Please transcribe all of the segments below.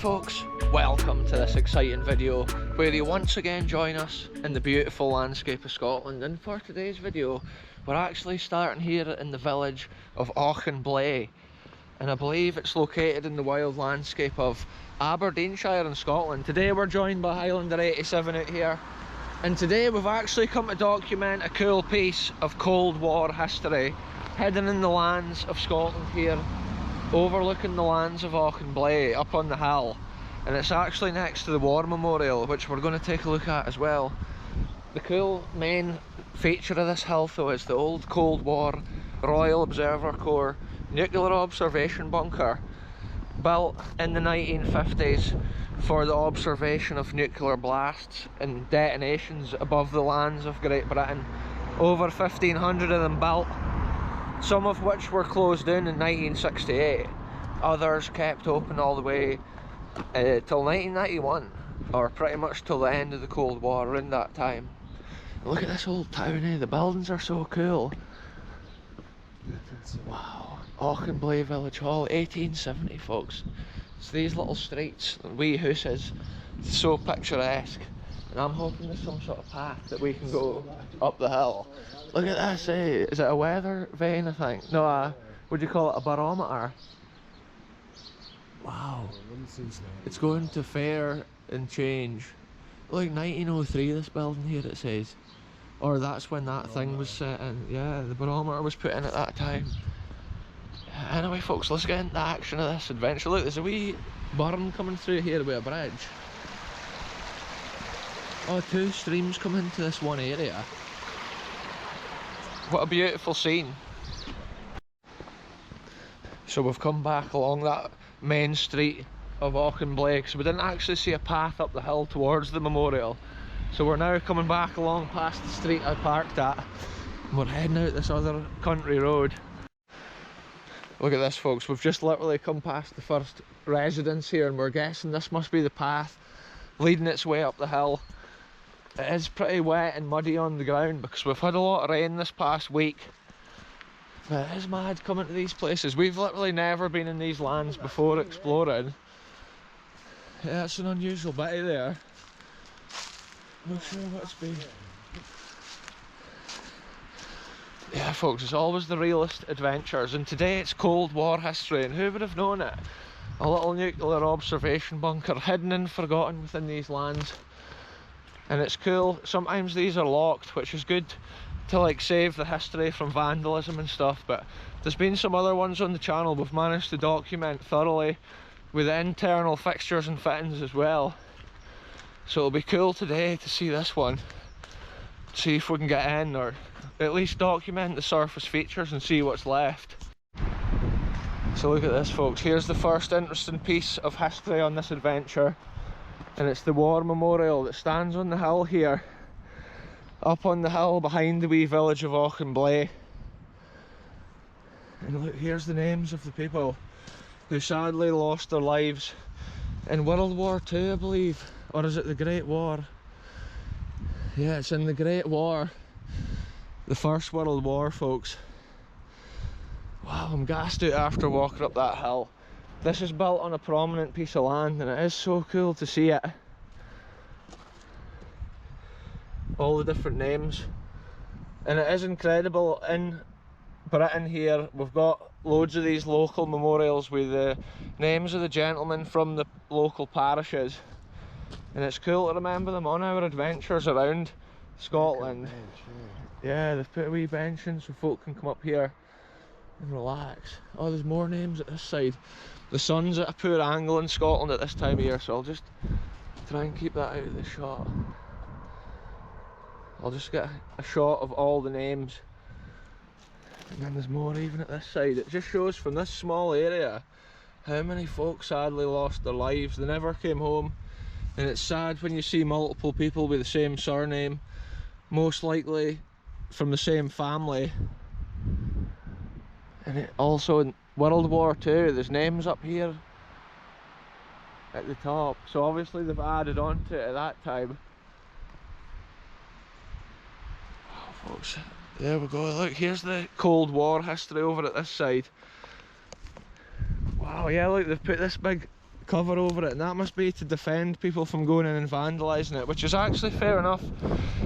folks, welcome to this exciting video where you once again join us in the beautiful landscape of Scotland. And for today's video we're actually starting here in the village of Auchenblae, and I believe it's located in the wild landscape of Aberdeenshire in Scotland. Today we're joined by Highlander 87 out here, and today we've actually come to document a cool piece of Cold War history hidden in the lands of Scotland here, overlooking the lands of Auchenblae up on the hill. And it's actually next to the War Memorial, which we're going to take a look at as well. The cool main feature of this hill though is the old Cold War Royal Observer Corps nuclear observation bunker, built in the 1950s for the observation of nuclear blasts and detonations above the lands of Great Britain. Over 1,500 of them built, some of which were closed down in 1968, others kept open all the way till 1991, or pretty much till the end of the Cold War, around that time. Look at this old town, the buildings are so cool. Wow, Auchenblae Village Hall, 1870 folks. It's these little streets and wee houses, it's so picturesque. And I'm hoping there's some sort of path that we can go up the hill. Look at this, is it a weather vane, I think? No, what do you call it, a barometer? Wow, it's going to fair and change. Like 1903 this building here, it says. Or that's when that thing was set in. Yeah, the barometer was put in at that time. Anyway folks, let's get into the action of this adventure. Look, there's a wee burn coming through here with a bridge. Oh, two streams come into this one area. What a beautiful scene. So we've come back along that main street of Auchenblae because we didn't actually see a path up the hill towards the memorial. So we're now coming back along past the street I parked at, and we're heading out this other country road. Look at this folks, we've just literally come past the first residence here, and we're guessing this must be the path leading its way up the hill. It is pretty wet and muddy on the ground because we've had a lot of rain this past week. But it is mad coming to these places. We've literally never been in these lands before exploring. Yeah, it's an unusual bitty there. Not sure what it's been. Yeah folks, it's always the realest adventures, and today it's Cold War history, and who would have known it? A little nuclear observation bunker hidden and forgotten within these lands. And it's cool, sometimes these are locked, which is good to like save the history from vandalism and stuff, but there's been some other ones on the channel we've managed to document thoroughly with internal fixtures and fittings as well. So it'll be cool today to see this one, see if we can get in, or at least document the surface features and see what's left. So look at this folks, here's the first interesting piece of history on this adventure. And it's the War Memorial that stands on the hill here, up on the hill behind the wee village of Auchenblae. And look, here's the names of the people who sadly lost their lives in World War II, I believe. Or is it the Great War? Yeah, it's in the Great War, the First World War folks. Wow, I'm gassed out after walking up that hill. This is built on a prominent piece of land, and it is so cool to see it. All the different names. And it is incredible, in Britain here we've got loads of these local memorials with the names of the gentlemen from the local parishes. And it's cool to remember them on our adventures around Scotland. Yeah, they've put a wee bench in so folk can come up here and relax. Oh, there's more names at this side. The sun's at a poor angle in Scotland at this time of year, so I'll just try and keep that out of the shot. I'll just get a shot of all the names. And then there's more even at this side. It just shows from this small area how many folk sadly lost their lives. They never came home. And it's sad when you see multiple people with the same surname, most likely from the same family. And it also in World War II, there's names up here at the top, so obviously they've added on to it at that time. Oh, folks, there we go. Look, here's the Cold War history over at this side. Wow, yeah, look, they've put this big cover over it, and that must be to defend people from going in and vandalising it, which is actually fair enough.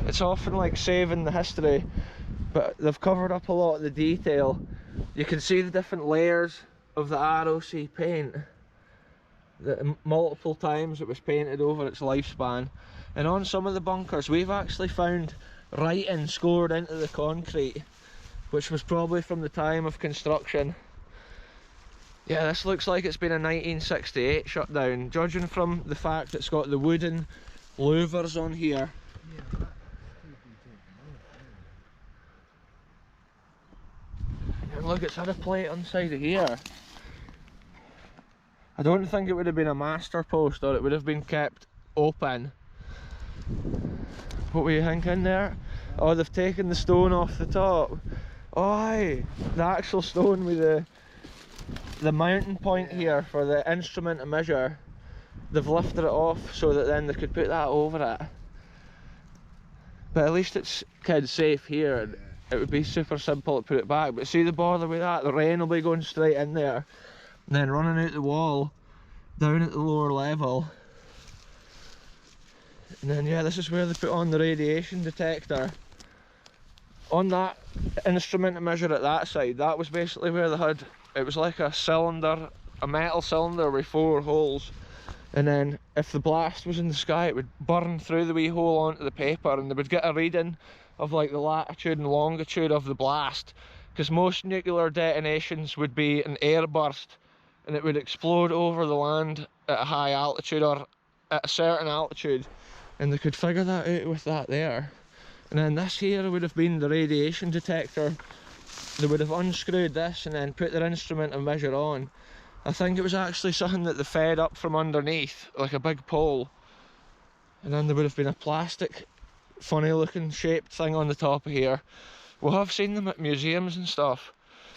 It's often like saving the history, but they've covered up a lot of the detail. You can see the different layers of the ROC paint, that multiple times it was painted over its lifespan. And on some of the bunkers we've actually found writing scored into the concrete, which was probably from the time of construction. Yeah, this looks like it's been a 1968 shutdown, judging from the fact it's got the wooden louvers on here. And look, it's had a plate on the side of here. I don't think it would have been a master post, or it would have been kept open. What were you thinking there? Oh, they've taken the stone off the top. Oh aye, the actual stone with the mounting point here for the instrument to measure. They've lifted it off so that then they could put that over it. But at least it's kid safe here. It would be super simple to put it back, but see the bother with that, the rain will be going straight in there and then running out the wall down at the lower level. And then yeah, this is where they put on the radiation detector. On that instrument to measure at that side, that was basically where they had, it was like a cylinder, a metal cylinder with 4 holes, and then if the blast was in the sky it would burn through the wee hole onto the paper, and they would get a reading of like the latitude and longitude of the blast, because most nuclear detonations would be an airburst and it would explode over the land at a high altitude or at a certain altitude, and they could figure that out with that there. And then this here would have been the radiation detector. They would have unscrewed this and then put their instrument and measure on. I think it was actually something that they fed up from underneath, like a big pole, and then there would have been a plastic funny looking shaped thing on the top of here. We'll have seen them at museums and stuff.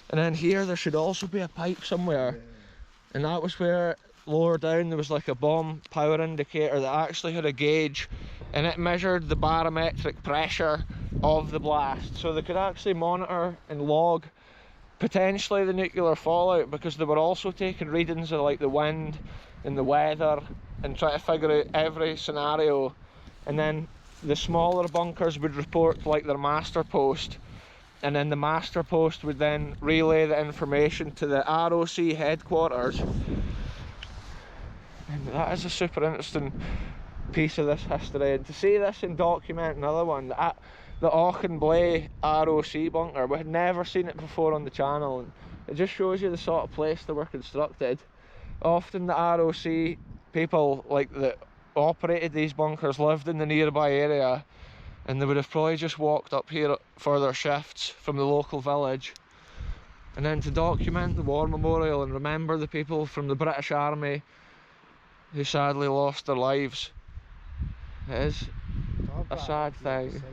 And then here there should also be a pipe somewhere, and that was where lower down there was like a bomb power indicator that actually had a gauge, and it measured the barometric pressure of the blast, so they could actually monitor and log potentially the nuclear fallout, because they were also taking readings of like the wind and the weather and try to figure out every scenario. And then the smaller bunkers would report like their master post, and then the master post would then relay the information to the ROC headquarters. And that is a super interesting piece of this history, and to see this and document another one, the Auchenblae ROC bunker, we had never seen it before on the channel, and it just shows you the sort of place they were constructed. Often the ROC people like that operated these bunkers lived in the nearby area, and they would have probably just walked up here for their shifts from the local village. And then to document the war memorial and remember the people from the British Army who sadly lost their lives, it is a sad thing.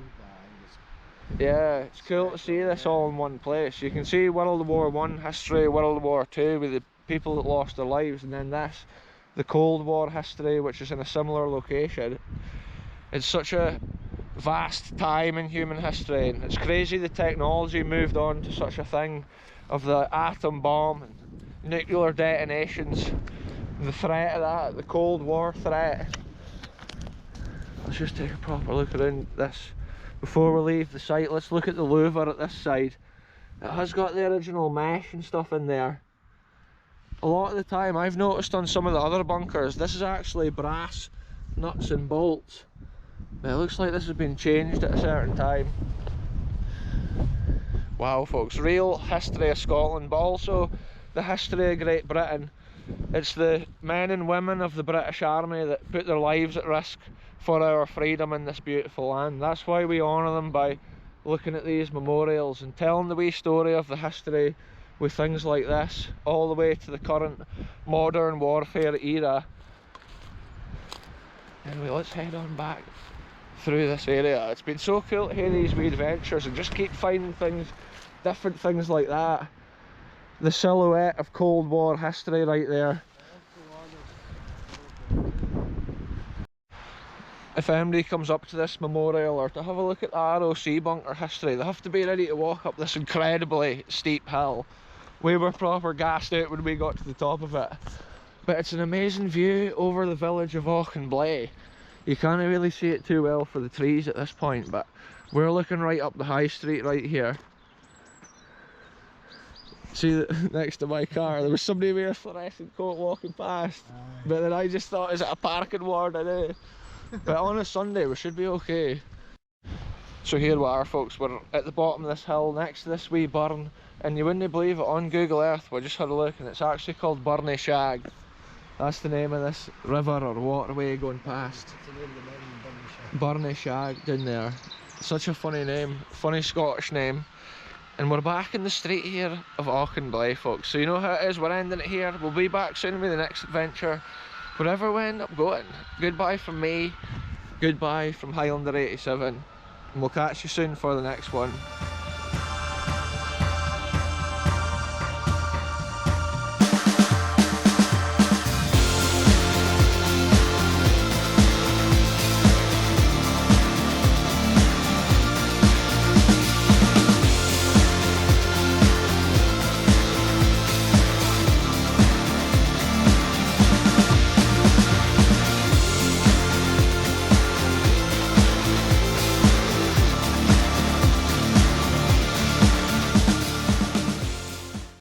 Yeah, it's cool to see this all in one place. You can see World War I history, World War II with the people that lost their lives, and then this, the Cold War history, which is in a similar location. It's such a vast time in human history, and it's crazy the technology moved on to such a thing of the atom bomb and nuclear detonations, the threat of that, the Cold War threat. Let's just take a proper look around this before we leave the site. Let's look at the louver at this side. It has got the original mesh and stuff in there. A lot of the time I've noticed on some of the other bunkers this is actually brass nuts and bolts, but it looks like this has been changed at a certain time. Wow folks, real history of Scotland, but also the history of Great Britain. It's the men and women of the British Army that put their lives at risk for our freedom in this beautiful land. That's why we honour them by looking at these memorials and telling the wee story of the history with things like this, all the way to the current modern warfare era. Anyway, let's head on back through this area. It's been so cool to hear these wee adventures and just keep finding things, different things like that. The silhouette of Cold War history right there. If anybody comes up to this memorial or to have a look at the ROC bunker history, they have to be ready to walk up this incredibly steep hill. We were proper gassed out when we got to the top of it. but it's an amazing view over the village of Auchenblae. You can't really see it too well for the trees at this point, but we're looking right up the high street right here. See that next to my car, there was somebody with a fluorescent coat walking past, but then I just thought, is it a parking warning? But on a Sunday we should be okay. So here we are, folks, we're at the bottom of this hill next to this wee burn, and you wouldn't believe it, on Google Earth we just had a look and it's actually called Burnie Shag. That's the name of this river or waterway going past. Burnie Shag down there. Such a funny name, funny Scottish name. And we're back in the street here of Auchenblae, folks. So you know how it is, we're ending it here. We'll be back soon with the next adventure, wherever we end up going. Goodbye from me, goodbye from Highlander 87, and we'll catch you soon for the next one.